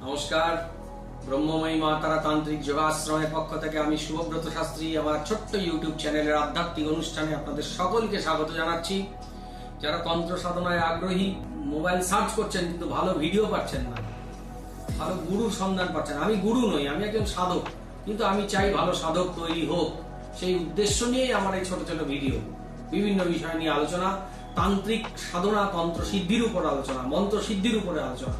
নমস্কার। ব্রহ্মময়ী মা তারা তান্ত্রিক যোগাশ্রমের পক্ষ থেকে আমি শুভব্রত শাস্ত্রী আমার ছোট্ট ইউটিউব চ্যানেলের আধ্যাত্মিক অনুষ্ঠানে আপনাদের সকলকে স্বাগত জানাচ্ছি। যারা তন্ত্র সাধনায় আগ্রহী, মোবাইল সার্চ করছেন কিন্তু ভালো ভিডিও পাচ্ছেন না, ভালো গুরুর সন্ধান পাচ্ছেন। আমি গুরু নই, আমি একজন সাধক, কিন্তু আমি চাই ভালো সাধক তৈরি হোক। সেই উদ্দেশ্য নিয়েই আমার এই ছোট ছোট ভিডিও, বিভিন্ন বিষয় নিয়ে আলোচনা, তান্ত্রিক সাধনা, তন্ত্র সিদ্ধির উপর আলোচনা, মন্ত্র সিদ্ধির উপরে আলোচনা।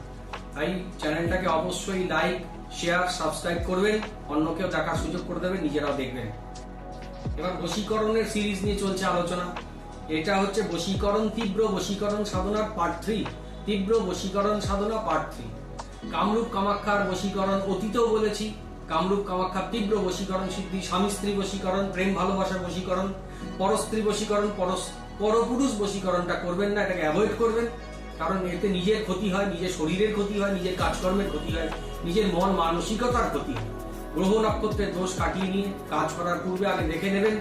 তাই চ্যানেলটাকে অবশ্যই লাইক, শেয়ার, সাবস্ক্রাইব করবেন, অন্যকেও দেখার সুযোগ করে দেবেন, নিজেরাও দেখবেন। এবার বশীকরণের সিরিজ নিয়ে চলছে আলোচনা। এটা হচ্ছে বশীকরণ, তীব্র বশীকরণ সাধনার পার্ট 3। তীব্র বশীকরণ সাধনা পার্ট 3। কামরূপ কামাখ্যার বশীকরণ অতীতেও বলেছি। কামরূপ কামাখ্যার তীব্র বশীকরণ সিদ্ধি, স্বামী স্ত্রী বশীকরণ, প্রেম ভালোবাসার বশীকরণ, পরস্ত্রী বশীকরণ, পরপুরুষ বশীকরণটা করবেন না, এটাকে অ্যাভয়েড করবেন। কারণ এতে নিজের ক্ষতি হয়, নিজের শরীরের ক্ষতি হয়, নিজের কাজকর্মের ক্ষতি হয়, নিজের মন মানসিকতার ক্ষতি হয়। গ্রহ নক্ষত্রের দোষ কাটিয়ে নিয়ে কাজ করার পূর্বে আগে দেখে নেবেন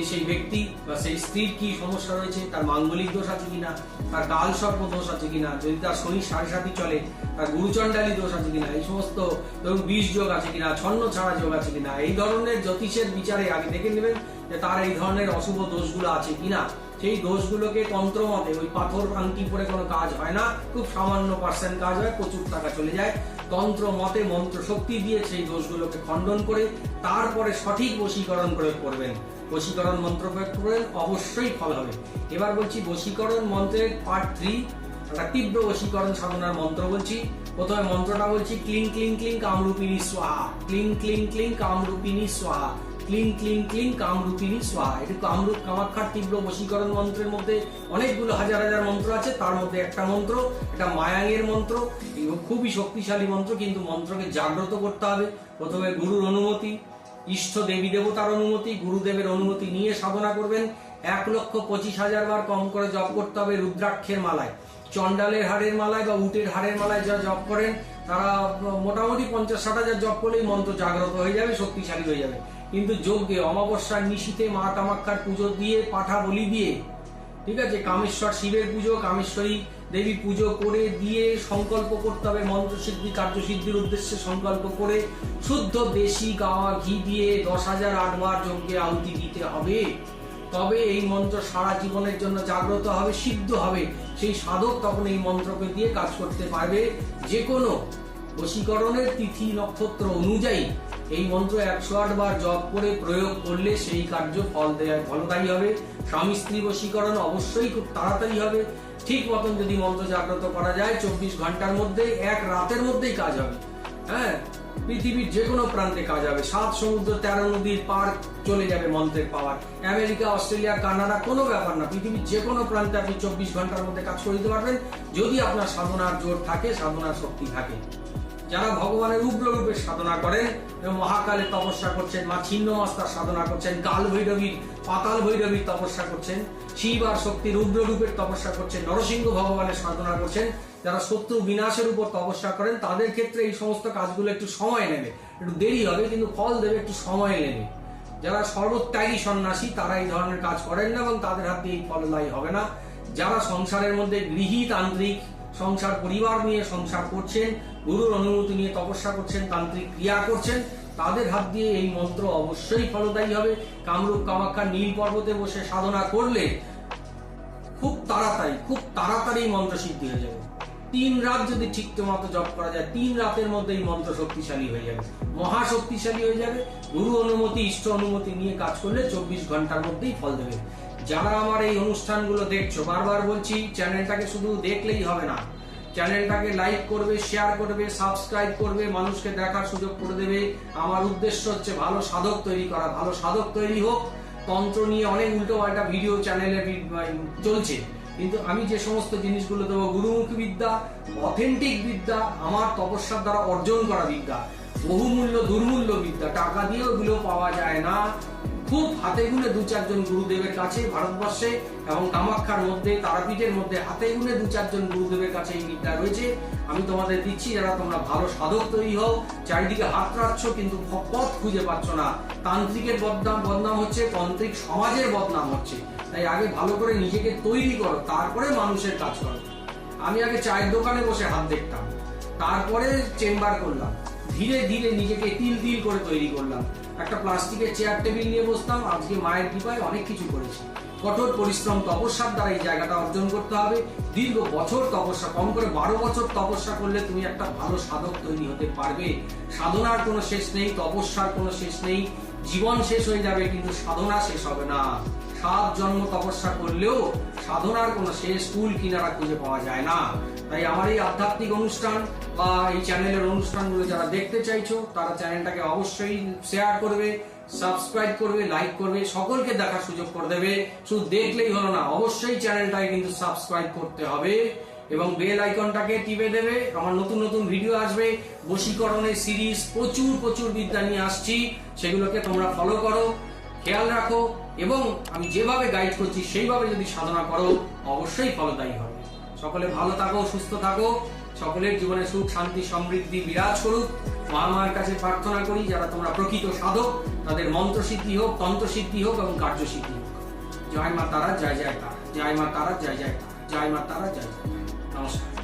সেই ব্যক্তি বা সেই স্ত্রীর কি সমস্যা রয়েছে, তার মাঙ্গলিক দোষ আছে কিনা, তার কাল সর্প দোষ আছে কিনা, যদি তার শনি 7.5 চলে, তার গুরুচণ্ডালী দোষ আছে কিনা, এই সমস্ত ধরুন 20 যোগ আছে কিনা, ছন্ন ছাড়া যোগ আছে কিনা, এই ধরনের জ্যোতিষের বিচারে আগে দেখে নেবেন যে তার এই ধরনের অশুভ দোষগুলো আছে কিনা। সেই দোষগুলোকে তন্ত্র মতে, ওই পাথর আংটি পরে কোনো কাজ হয় না, খুব সামান্য পার্সেন্ট কাজ হয়, প্রচুর টাকা চলে যায়। তন্ত্র মতে মন্ত্র শক্তি দিয়ে সেই দোষগুলোকে খণ্ডন করে তারপরে সঠিক বশীকরণ প্রয়োগ করবেন। বশীকরণ মন্ত্র প্রয়োগ করবেন, অবশ্যই ফল হবে। এবার বলছি বশীকরণ মন্ত্রের পার্ট 3, একটা তীব্র বশীকরণ সাধনার মন্ত্র বলছি। প্রথমে মন্ত্রটা বলছি, ক্লিং ক্লিং ক্লিং কামরূপিণী স্বাহা, ক্লিং ক্লিং ক্লিং কামরূপিণী স্বাহা, ক্লিং ক্লিং ক্লিং কামরূপিণী স্বাহা। এটা কামরূপ কামাখ্যার তীব্র বশীকরণ মন্ত্রের মধ্যে অনেকগুলো হাজার হাজার মন্ত্র আছে, তার মধ্যে একটা মন্ত্র, এটা মায়াঙের মন্ত্র, খুবই শক্তিশালী মন্ত্র। কিন্তু মন্ত্রকে জাগ্রত করতে হবে। প্রথমে গুরুর অনুমতি, ইষ্ট দেবী দেবতার অনুমতি, গুরুদেবের অনুমতি নিয়ে সাধনা করবেন। 1,25,000 বার কম করে জপ করতে হবে রুদ্রাক্ষের মালায়। চণ্ডালের হাড়ের মালায় বা উটের হাড়ের মালায় যা জপ করেন, তারা মোটামুটি 50-60,000 জপ করলেই মন্ত্র জাগ্রত হয়ে যাবে, শক্তিশালী হয়ে যাবে। কিন্তু যজ্ঞে, অমাবস্যার নিশীথে মা কামাখ্যার পুজো দিয়ে, পাঠা বলি দিয়ে, ঠিক আছে, কামেশ্বর শিবের পুজো, কামেশ্বরী দেবী পুজো করে দিয়ে সংকল্প করতে হবে। মন্ত্র সিদ্ধি, কার্যসিদ্ধির উদ্দেশ্যে সংকল্প করে শুদ্ধ দেশি গাওয়া ঘি দিয়ে 10,008 বার যজ্ঞে আহুতি দিতে হবে। তবে এই মন্ত্র সারা জীবনের জন্য জাগ্রত হবে, সিদ্ধ হবে। সেই সাধক তখন এই মন্ত্রকে দিয়ে কাজ করতে পারবে। যে কোনো বশীকরণের তিথি নক্ষত্র অনুযায়ী এই মন্ত্র 108 বার জপ করে প্রয়োগ করলে সেই কার্য ফলদায়ী হবে। স্বামী স্ত্রী বশীকরণ অবশ্যই খুব তাড়াতাড়ি হবে। ঠিক মতন যদি মন্ত্র জাগ্রত করা যায়, 24 ঘন্টার মধ্যে, এক রাতের মধ্যেই কাজ হবে। হ্যাঁ, পৃথিবীর যে কোনো প্রান্তে কাজ হবে। 7 সমুদ্র 13 নদীর পার চলে যাবে মন্ত্রের পাওয়ার। আমেরিকা, অস্ট্রেলিয়া, কানাডা কোনো ব্যাপার না, পৃথিবীর যে কোনো প্রান্তে আপনি 24 ঘন্টার মধ্যে কাজ করে দিতে পারবেন, যদি আপনার সাধনার জোর থাকে, সাধনার শক্তি থাকে। যারা ভগবানের উগ্র রূপের সাধনা করেন, মহাকালের তপস্যা করছেন, মা ছিন্নমস্তার সাধনা করছেন, কাল ভৈরবীর, পাতাল ভৈরবীর তপস্যা করছেন, শিব আর শক্তির উগ্র রূপের তপস্যা করছেন, নরসিংহ ভগবানের সাধনা করছেন, যারা শত্রু বিনাশের উপর তপস্যা করেন, তাদের ক্ষেত্রে এই সমস্ত কাজগুলো একটু সময় নেবে, একটু দেরি হবে, কিন্তু ফল দেবে, একটু সময় নেবে। যারা সর্বত্যাগী সন্ন্যাসী, তারা এই ধরনের কাজ করেন না এবং তাদের হাত দিয়ে এই ফলদায়ী হবে না। যারা সংসারের মধ্যে গৃহী তান্ত্রিক, সংসার পরিবার নিয়ে সংসার করছেন, গুরুর অনুমতি নিয়ে তপস্যা করছেন, তান্ত্রিক ক্রিয়া করছেন, তাদের হাত দিয়ে এই মন্ত্র অবশ্যই ফলদায়ী হবে। কামরূপ কামাখ্যা নীল পর্বতে বসে সাধনা করলে খুব তাড়াতাড়ি মন্ত্র সিদ্ধি হয়ে যাবে। 3 রাত যদি ঠিক মতো জপ করা যায়, 3 রাতের মধ্যে এই মন্ত্র শক্তিশালী হয়ে যাবে, মহাশক্তিশালী হয়ে যাবে। গুরু অনুমতি, ইষ্ট অনুমতি নিয়ে কাজ করলে 24 ঘন্টার মধ্যেই ফল দেবে। যারা আমার এই অনুষ্ঠানগুলো দেখছো, বারবার বলছি, চ্যানেলটাকে শুধু দেখলেই হবে না, চ্যানেলটাকে লাইক করবে, শেয়ার করবে, সাবস্ক্রাইব করবে, মানুষকে দেখার সুযোগ করে দেবে। আমার উদ্দেশ্য হচ্ছে ভালো সাধক তৈরি করা। ভালো সাধক তৈরি হোক। তন্ত্র নিয়ে অনেক উল্টো পাল্টা ভিডিও চ্যানেলে চলছে, কিন্তু আমি যে সমস্ত জিনিসগুলো দেবো, গুরুমুখী বিদ্যা, অথেন্টিক বিদ্যা, আমার তপস্যার দ্বারা অর্জন করা বিদ্যা, বহুমূল্য দুর্মূল্য বিদ্যা, টাকা দিয়ে ওগুলো পাওয়া যায় না। খুব হাতে গুনে 2-4 জন গুরুদেবের কাছে ভারতবর্ষে এবং কামাখ্যার মধ্যে, তারাপীঠের মধ্যে হাতে গুনে 2-4 জন গুরুদেবের কাছে এই বিদ্যা রয়েছে। আমি তোমাদের দিচ্ছি, যারা তোমরা ভালো সাধক তৈরি হও। চারিদিকে হাত রাখছ কিন্তু পথ খুঁজে পাচ্ছ না। তান্ত্রিকের বদনাম হচ্ছে, তান্ত্রিক সমাজের বদনাম হচ্ছে। তাই আগে ভালো করে নিজেকে তৈরি করো, তারপরে মানুষের কাজ করো। আমি আগে চায়ের দোকানে বসে হাত দেখতাম, তারপরে চেম্বার করলাম, ধীরে ধীরে নিজেকে তিল তিল করে তৈরি করলাম। একটা প্লাস্টিকের চেয়ার টেবিল নিয়ে বসতাম, আজকে মায়ের কৃপায় অনেক কিছু করেছি। কঠোর পরিশ্রম তপস্যার দ্বারা এই জায়গাটা অর্জন করতে হবে। দীর্ঘ বছর তপস্যা, কম করে 12 বছর তপস্যা করলে তুমি একটা ভালো সাধক তৈরি হতে পারবে। সাধনার কোনো শেষ নেই, তপস্যার কোনো শেষ নেই। জীবন শেষ হয়ে যাবে কিন্তু সাধনা শেষ হবে না। 7 জন্ম তপস্যা করলেও সাধনার কোনো শেষ কুল কিনারা খুঁজে পাওয়া যায় না। তাই আমার এই আধ্যাত্মিক অনুষ্ঠান বা এই চ্যানেলের অনুষ্ঠানগুলো যারা দেখতে চাইছো তারা চ্যানেলটাকে অবশ্যই শেয়ার করবে, সাবস্ক্রাইব করবে, লাইক করবে, সকলকে দেখার সুযোগ করে দেবে। শুধু দেখলেই হলো না, অবশ্যই চ্যানেলটাকে কিন্তু সাবস্ক্রাইব করতে হবে এবং বেল আইকনটাকে টিপে দেবে। আমার নতুন নতুন ভিডিও আসবে, বশীকরণের সিরিজ, প্রচুর বিদ্যা নিয়ে আসছি, সেগুলোকে তোমরা ফলো করো, খেয়াল রাখো এবং আমি যেভাবে গাইড করছি সেইভাবে যদি সাধনা করো অবশ্যই ফলদায়ী হবে। সকলে ভালো থাকো, সুস্থ থাকো, সকলের জীবনে সুখ শান্তি সমৃদ্ধি বিরাজ করুক। মা মার কাছে প্রার্থনা করি যারা তোমরা প্রকৃত সাধক তাদের মন্ত্র সিদ্ধি হোক, তন্ত্র সিদ্ধি হোক এবং কার্য সিদ্ধি হোক। জয় মা তারা, জয় জয় তারা, জয় মা তারা, জয় জয় তারা, জয় মা তারা, জয় জয় তারা। নমস্কার।